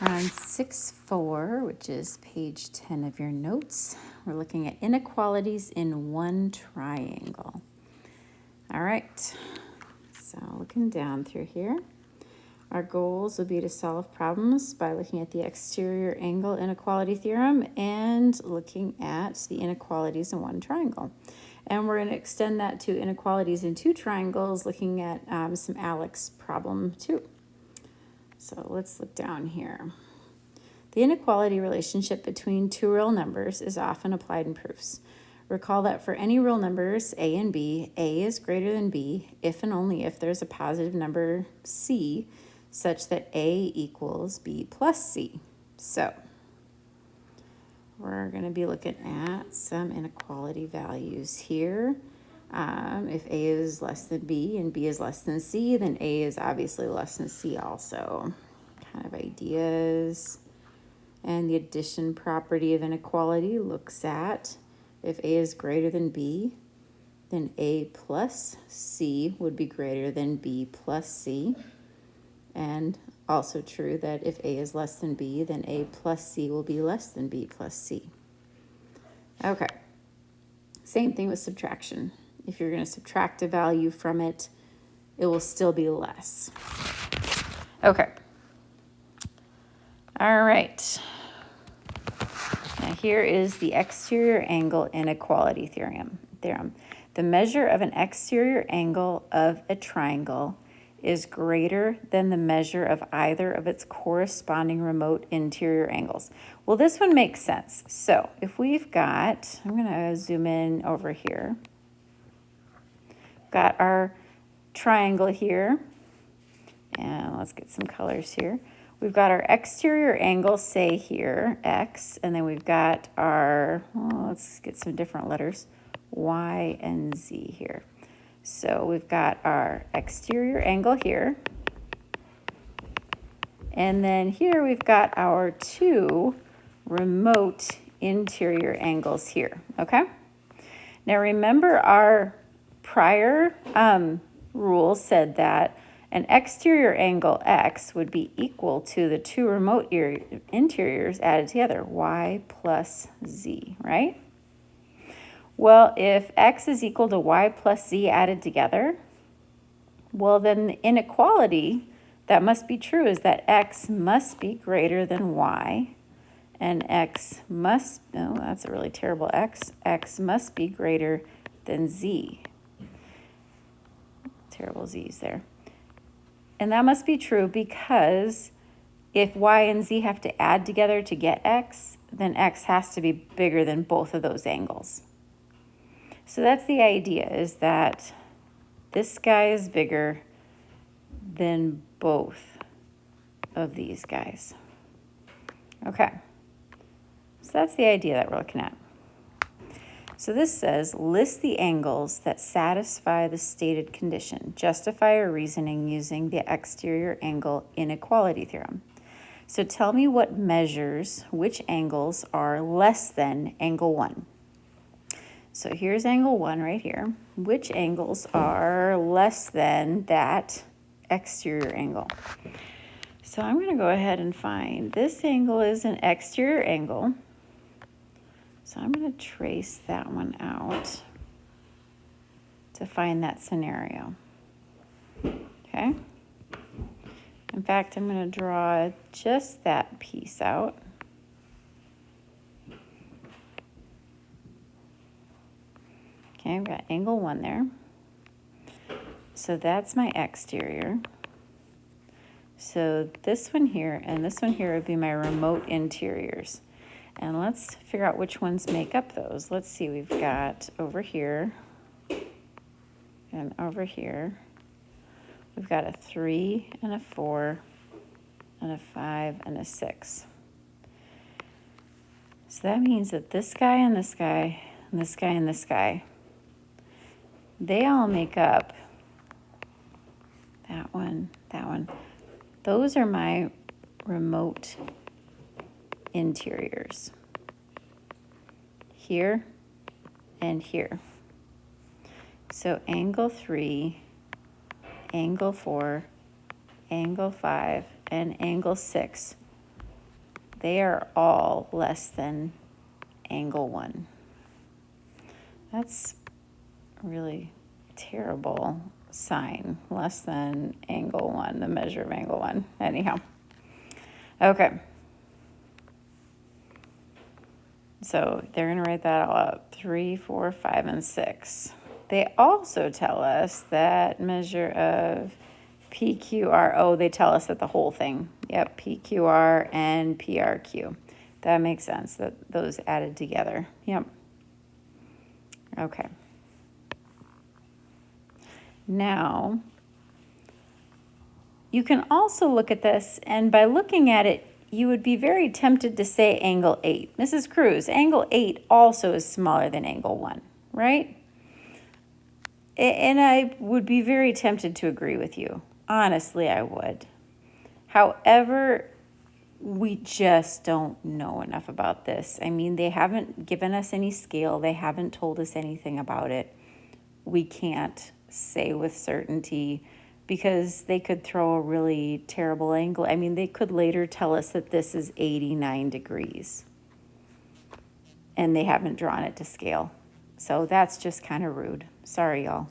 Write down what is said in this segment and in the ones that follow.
On 6.4, which is page 10 of your notes, we're looking at inequalities in one triangle. All right, so looking down through here, our goals would be to solve problems by looking at the exterior angle inequality theorem and looking at the inequalities in one triangle. And we're going to extend that to inequalities in two triangles, looking at some Alex problem too. So let's look down here. The inequality relationship between two real numbers is often applied in proofs. Recall that for any real numbers, a and b, a is greater than b if and only if there's a positive number c such that a equals b plus c. So we're going to be looking at some inequality values here. If a is less than b and b is less than c, then a is obviously less than c also. Kind of ideas. And the addition property of inequality looks at if a is greater than b, then a plus c would be greater than b plus c. And also true that if a is less than b, then a plus c will be less than b plus c. Okay, same thing with subtraction. If you're going to subtract a value from it, it will still be less. Okay. All right. Now here is the exterior angle inequality theorem. The measure of an exterior angle of a triangle is greater than the measure of either of its corresponding remote interior angles. Well, this one makes sense. So if we've got, I'm going to zoom in over here. Got our triangle here, and let's get some colors here. We've got our exterior angle, say here, x, and then we've got our, let's get some different letters, y and z here. So we've got our exterior angle here, and then here we've got our two remote interior angles here, okay? Now remember our prior rule said that an exterior angle x would be equal to the two remote interiors added together, y plus z, right? Well, if x is equal to y plus z added together, well, then the inequality that must be true is that x must be greater than y, and x must, no, that's a really terrible x must be greater than z. Terrible z's there. And that must be true because if y and z have to add together to get x, then x has to be bigger than both of those angles. So that's the idea, is that this guy is bigger than both of these guys. Okay, so that's the idea that we're looking at. So this says, list the angles that satisfy the stated condition. Justify your reasoning using the exterior angle inequality theorem. So tell me what measures which angles are less than angle 1. So here's angle 1 right here. Which angles are less than that exterior angle? So I'm going to go ahead and find this angle is an exterior angle. So I'm going to trace that one out to find that scenario. Okay. In fact, I'm going to draw just that piece out. Okay, I've got angle 1 there. So that's my exterior. So this one here and this one here would be my remote interiors. And let's figure out which ones make up those. Let's see, we've got over here and over here. We've got a 3 and a 4 and a 5 and a 6. So that means that this guy and this guy and this guy and this guy, they all make up that one, that one. Those are my remote interiors. Here and here. So angle 3, angle 4, angle 5, and angle 6 They are all less than angle 1. That's really terrible sign, less than angle 1, the measure of angle 1. Anyhow, okay. So they're going to write that all up, 3, 4, 5, and 6. They also tell us that measure of PQR, oh, they tell us that the whole thing, yep, PQR and PRQ. That makes sense, that those added together, yep. Okay. Now, you can also look at this, and by looking at it, you would be very tempted to say angle 8. Mrs. Cruz, angle 8 also is smaller than angle 1, right? And I would be very tempted to agree with you. Honestly, I would. However, we just don't know enough about this. I mean, they haven't given us any scale. They haven't told us anything about it. We can't say with certainty because they could throw a really terrible angle. I mean, they could later tell us that this is 89 degrees and they haven't drawn it to scale. So that's just kind of rude. Sorry, y'all.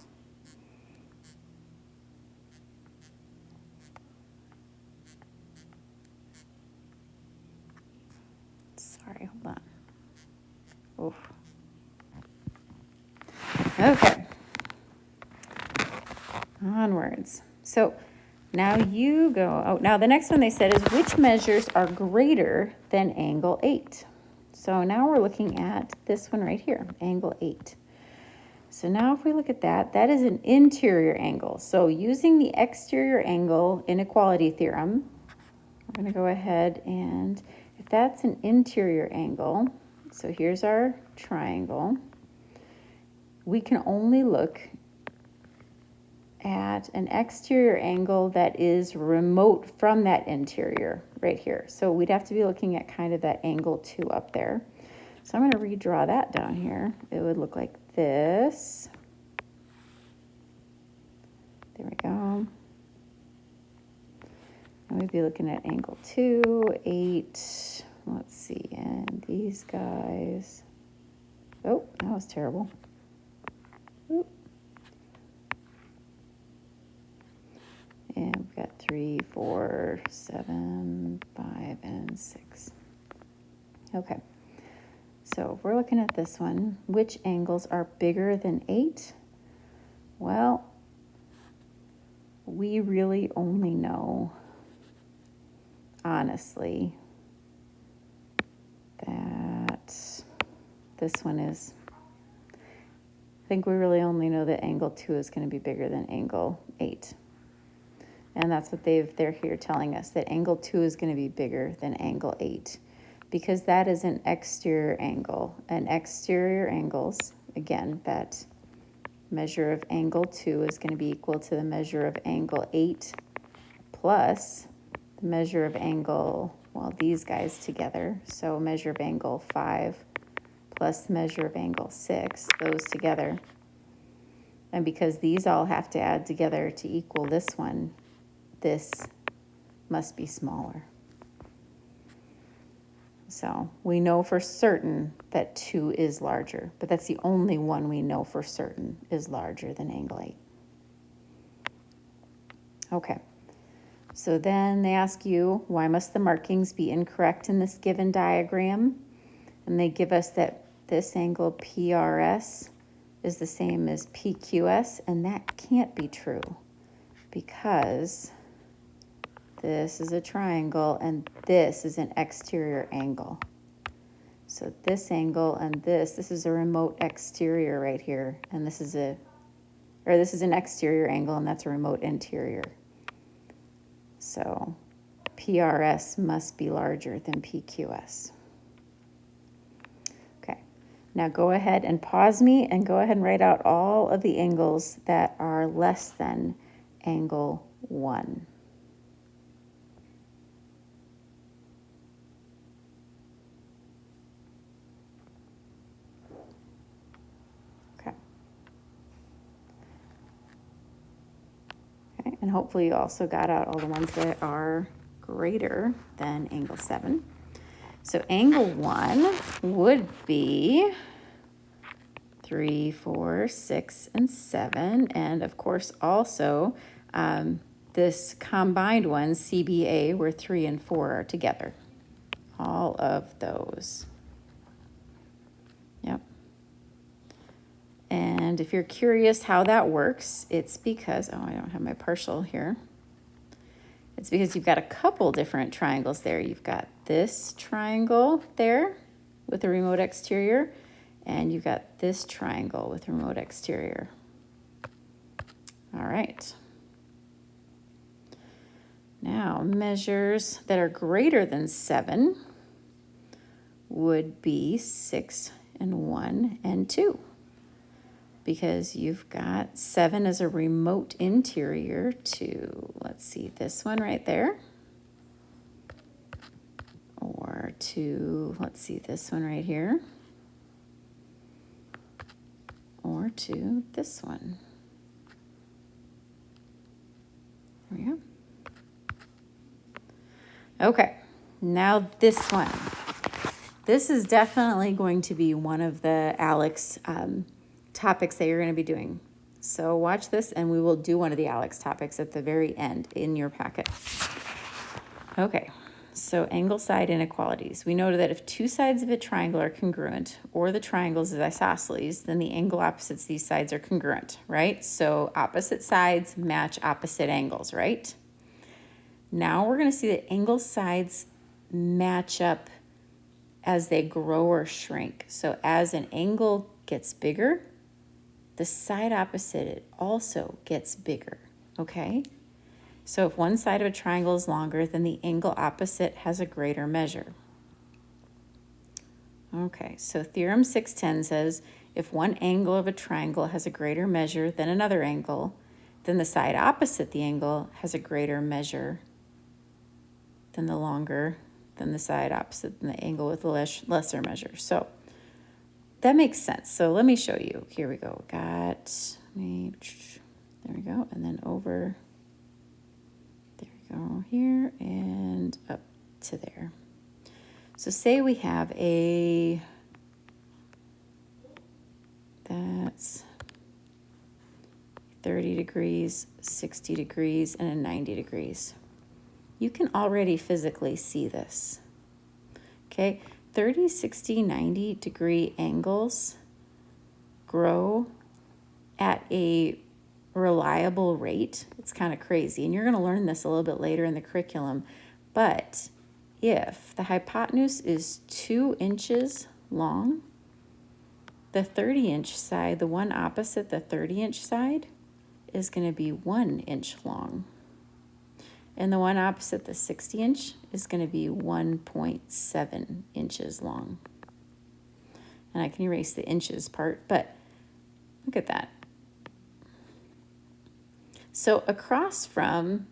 Sorry, hold on. Oof. Okay. Onwards. So now you go, oh, now the next one they said is which measures are greater than angle 8? So now we're looking at this one right here, angle 8. So now if we look at that, that is an interior angle. So using the exterior angle inequality theorem, we're going to go ahead and if that's an interior angle, so here's our triangle, we can only look at an exterior angle that is remote from that interior right here. So we'd have to be looking at kind of that angle 2 up there. So I'm going to redraw that down here. It would look like this. There we go. And we'd be looking at angle 2, 8. Let's see, and these guys. Oh, that was terrible. Oop. And we've got 3, 4, 7, 5, and 6. Okay. So if we're looking at this one, which angles are bigger than 8? Well, we really only know, honestly, that this one is, I think we really only know that angle 2 is going to be bigger than angle 8. And that's what they're here telling us, that angle 2 is going to be bigger than angle 8 because that is an exterior angle. And exterior angles, again, that measure of angle 2 is going to be equal to the measure of angle 8 plus the measure of angle, well, these guys together. So measure of angle 5 plus the measure of angle 6, those together. And because these all have to add together to equal this one, this must be smaller. So we know for certain that 2 is larger, but that's the only one we know for certain is larger than angle 8. Okay, so then they ask you, why must the markings be incorrect in this given diagram? And they give us that this angle PRS is the same as PQS, and that can't be true because this is a triangle and this is an exterior angle. So this angle and this is a remote exterior right here, and this is an exterior angle and that's a remote interior. So PRS must be larger than PQS. Okay, now go ahead and pause me and go ahead and write out all of the angles that are less than angle 1. And hopefully you also got out all the ones that are greater than angle 7. So angle 1 would be 3, 4, 6, and 7. And of course, also this combined one, CBA, where 3 and 4 are together. All of those. Yep. And if you're curious how that works, it's because, oh, I don't have my partial here. It's because you've got a couple different triangles there. You've got this triangle there with a remote exterior, and you've got this triangle with a remote exterior. All right. Now, measures that are greater than 7 would be 6 and 1 and 2. Because you've got 7 as a remote interior to, let's see, this one right there. Or to, let's see, this one right here. Or to this one. There we go. Okay, now this one. This is definitely going to be one of the Alex topics that you're going to be doing. So watch this, and we will do one of the Alex topics at the very end in your packet. Okay, so angle side inequalities. We know that if two sides of a triangle are congruent, or the triangles is isosceles, then the angle opposites these sides are congruent, right? So opposite sides match opposite angles, right? Now we're going to see that angle sides match up as they grow or shrink. So as an angle gets bigger, the side opposite it also gets bigger, okay? So if one side of a triangle is longer, then the angle opposite has a greater measure. Okay, so theorem 610 says if one angle of a triangle has a greater measure than another angle, then the side opposite the angle has a greater measure than the side opposite than the angle with the lesser measure. So that makes sense. So let me show you. Here we go. There we go. And then over, there we go, here and up to there. So say we have that's 30 degrees, 60 degrees, and a 90 degrees. You can already physically see this, okay? 30, 60, 90 degree angles grow at a reliable rate. It's kind of crazy, and you're going to learn this a little bit later in the curriculum. But if the hypotenuse is 2 inches long, the 30-inch side, the one opposite the 30-inch side, is going to be 1 inch long. And the one opposite the 60-inch is going to be 1.7 inches long. And I can erase the inches part, but look at that. So across from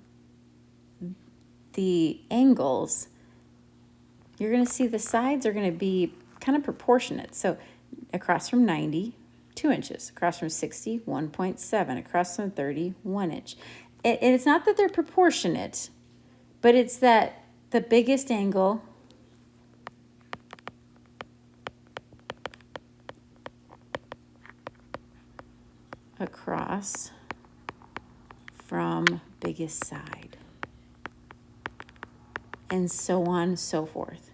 the angles, you're going to see the sides are going to be kind of proportionate. So across from 90, 2 inches. Across from 60, 1.7. Across from 30, 1 inch. It's not that they're proportionate, but it's that the biggest angle across from biggest side, and so on and so forth.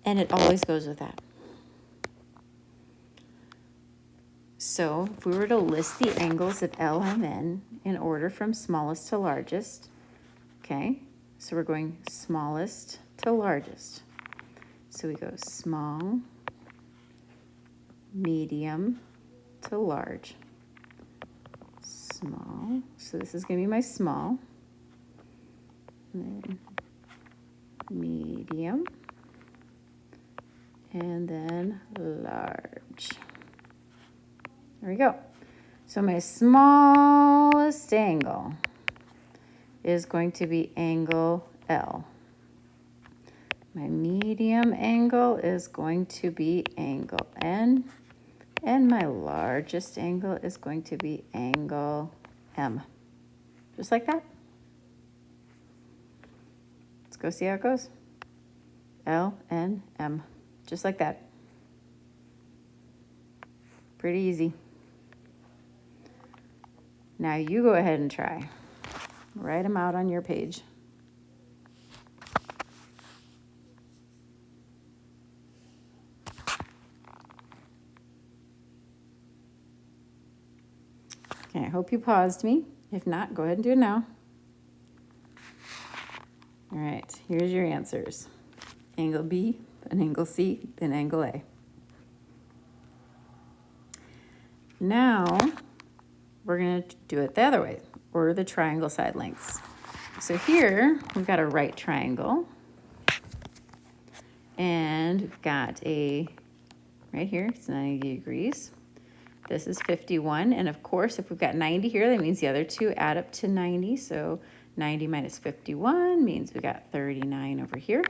And it always goes with that. So if we were to list the angles of LMN in order from smallest to largest, okay, so we're going smallest to largest. So we go small, medium to large. Small, so this is going to be my small, and then medium, and then large. There we go. So my smallest angle is going to be angle L. My medium angle is going to be angle N. And my largest angle is going to be angle M. Just like that. go see how it goes. L, N, M, just like that. Pretty easy. Now you go ahead and try. Write them out on your page. Okay, I hope you paused me. If not, go ahead and do it now. All right, here's your answers. Angle B, then angle C, then angle A. Now, we're going to do it the other way, or the triangle side lengths. So here, we've got a right triangle. And we've got a, right here, it's 90 degrees. This is 51. And of course, if we've got 90 here, that means the other two add up to 90. So 90 minus 51 means we got 39 over here,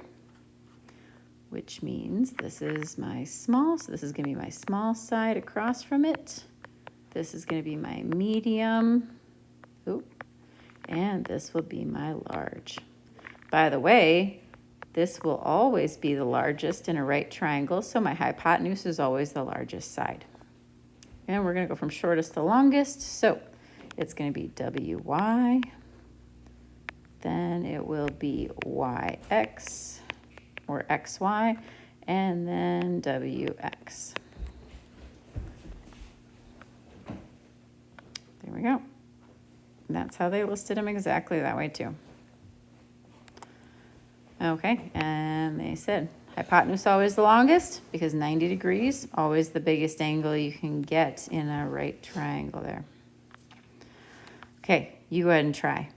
which means this is my small. So this is going to be my small side across from it. This is going to be my medium. Oop. And this will be my large. By the way, this will always be the largest in a right triangle, so my hypotenuse is always the largest side. And we're going to go from shortest to longest, so it's going to be WY, then it will be YX, or XY, and then WX. There we go. That's how they listed them exactly that way too. Okay, and they said hypotenuse always the longest because 90 degrees, always the biggest angle you can get in a right triangle there. Okay, you go ahead and try.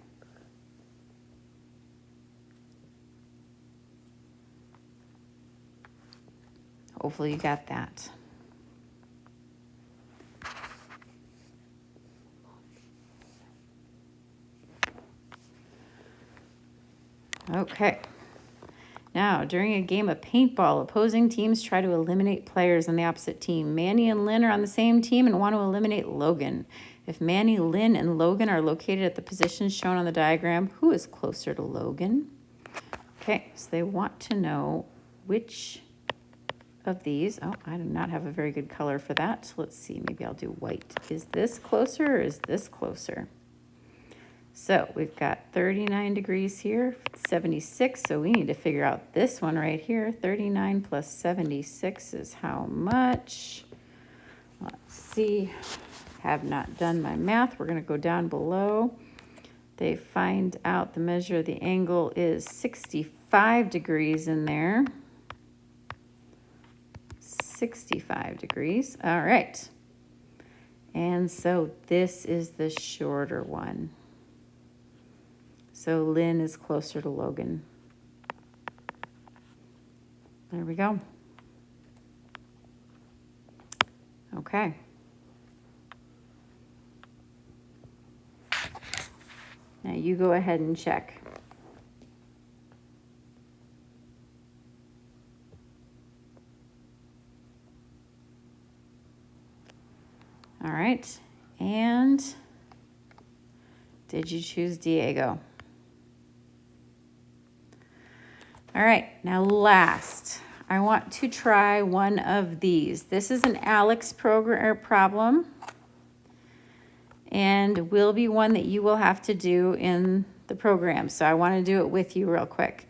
Hopefully you got that. Okay. Now, during a game of paintball, opposing teams try to eliminate players on the opposite team. Manny and Lynn are on the same team and want to eliminate Logan. If Manny, Lynn, and Logan are located at the positions shown on the diagram, who is closer to Logan? Okay, so they want to know which of these. Oh, I do not have a very good color for that. Let's see, maybe I'll do white. Is this closer or is this closer? So we've got 39 degrees here, 76, so we need to figure out this one right here. 39 plus 76 is how much? Let's see, have not done my math. We're gonna go down below. They find out the measure of the angle is 65 degrees in there. 65 degrees, all right. And so this is the shorter one. So Lynn is closer to Logan. There we go. Okay. Now you go ahead and check. All right. And did you choose Diego? All right, now last, I want to try one of these. This is an Alex problem, and will be one that you will have to do in the program. So I want to do it with you real quick.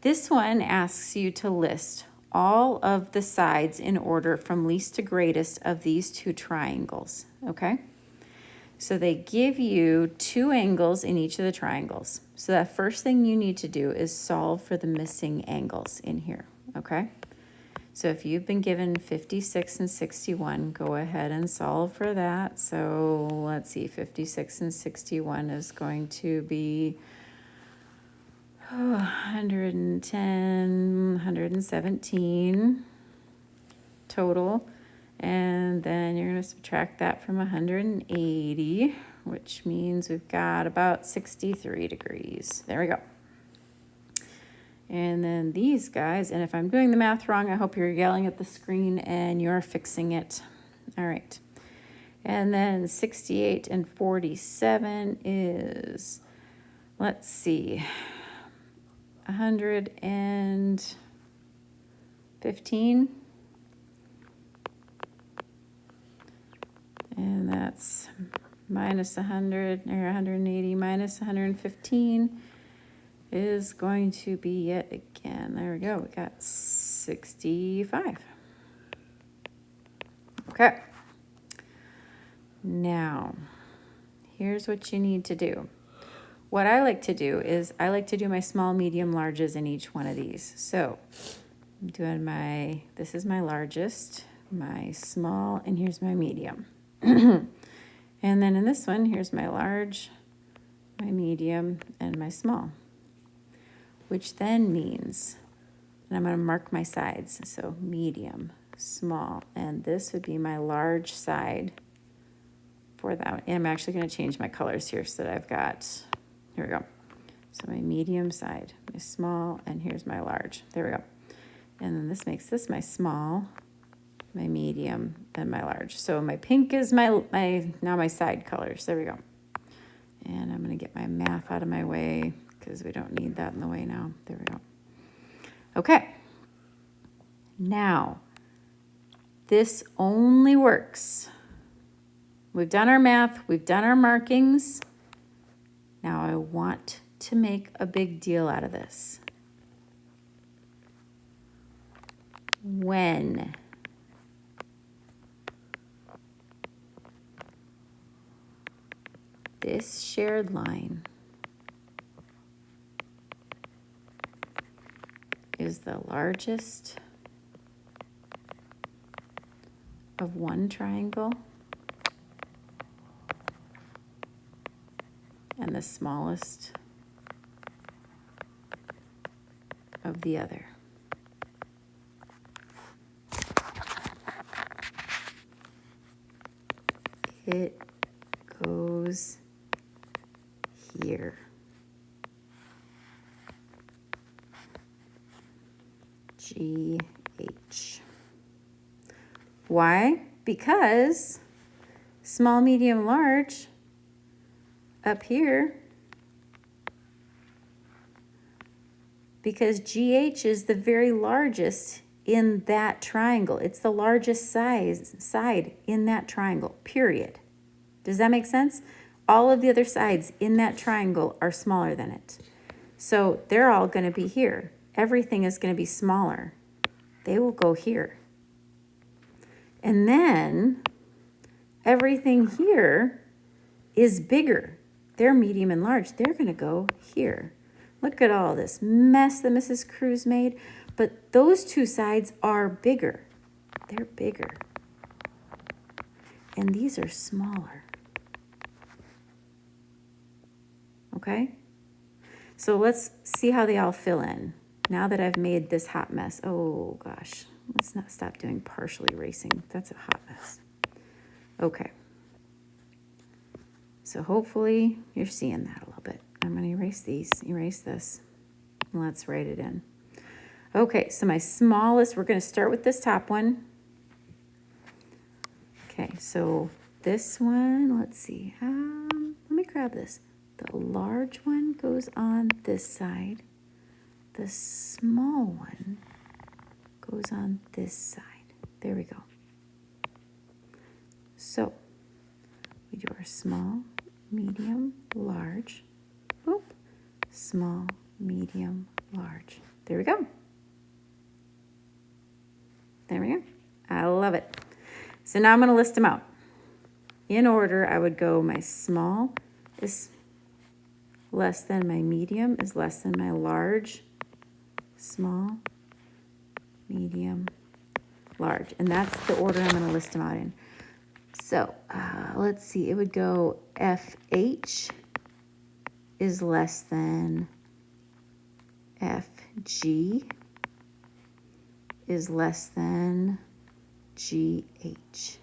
This one asks you to list all of the sides in order from least to greatest of these two triangles, okay? So they give you two angles in each of the triangles. So the first thing you need to do is solve for the missing angles in here, okay? So if you've been given 56 and 61, go ahead and solve for that. So let's see, 56 and 61 is going to be 110, 117 total. And then you're going to subtract that from 180, which means we've got about 63 degrees. There we go. And then these guys, and if I'm doing the math wrong, I hope you're yelling at the screen and you're fixing it. All right. And then 68 and 47 is, let's see, 115. And that's minus 100, or 180 minus 115 is going to be yet again, there we go, we got 65. Okay. Now, here's what you need to do. What I like to do is I like to do my small, medium, larges in each one of these. So I'm doing this is my largest, my small, and here's my medium. And then in this one, here's my large, my medium, and my small, which then means, and I'm going to mark my sides, so medium, small, and this would be my large side for that one. And I'm actually going to change my colors here so that I've got, here we go. So my medium side, my small, and here's my large. There we go. And then this makes this my small, my medium, and my large. So my pink is now my side colors. There we go. And I'm going to get my math out of my way because we don't need that in the way now. There we go. Okay. Now, this only works. We've done our math. We've done our markings. Now I want to make a big deal out of this. When this shared line is the largest of one triangle and the smallest of the other. It goes here. GH. Why? Because small, medium, large up here, because GH is the very largest in that triangle. It's the largest side in that triangle, period. Does that make sense? All of the other sides in that triangle are smaller than it. So they're all going to be here. Everything is going to be smaller. They will go here. And then everything here is bigger. They're medium and large. They're going to go here. Look at all this mess that Mrs. Cruz made. But those two sides are bigger. They're bigger. And these are smaller. Okay? So let's see how they all fill in. Now that I've made this hot mess. Oh, gosh. Let's not stop doing partial erasing. That's a hot mess. Okay. So hopefully you're seeing that a little bit. I'm going to erase these, erase this. Let's write it in. Okay, so my smallest, we're going to start with this top one. Okay, so this one, let's see. Let me grab this. The large one goes on this side. The small one goes on this side. There we go. So we do our small, medium, large. Boop. Small, medium, large. There we go. There we go. I love it. So now I'm going to list them out. In order, I would go my small is less than my medium is less than my large. Small, medium, large. And that's the order I'm going to list them out in. So let's see. It would go FH is less than FG is less than GH.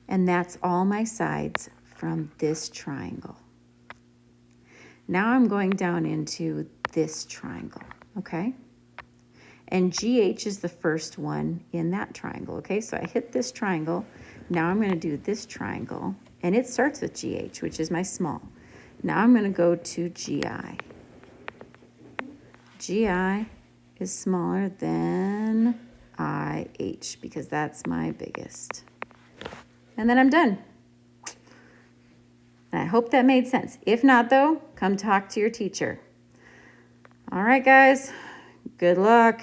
And that's all my sides from this triangle. Now I'm going down into this triangle, okay? And GH is the first one in that triangle, okay? So I hit this triangle. Now I'm going to do this triangle, and it starts with GH, which is my small. Now I'm going to go to GI. GI is smaller than IH because that's my biggest. And then I'm done. And I hope that made sense. If not, though, come talk to your teacher. All right, guys, good luck.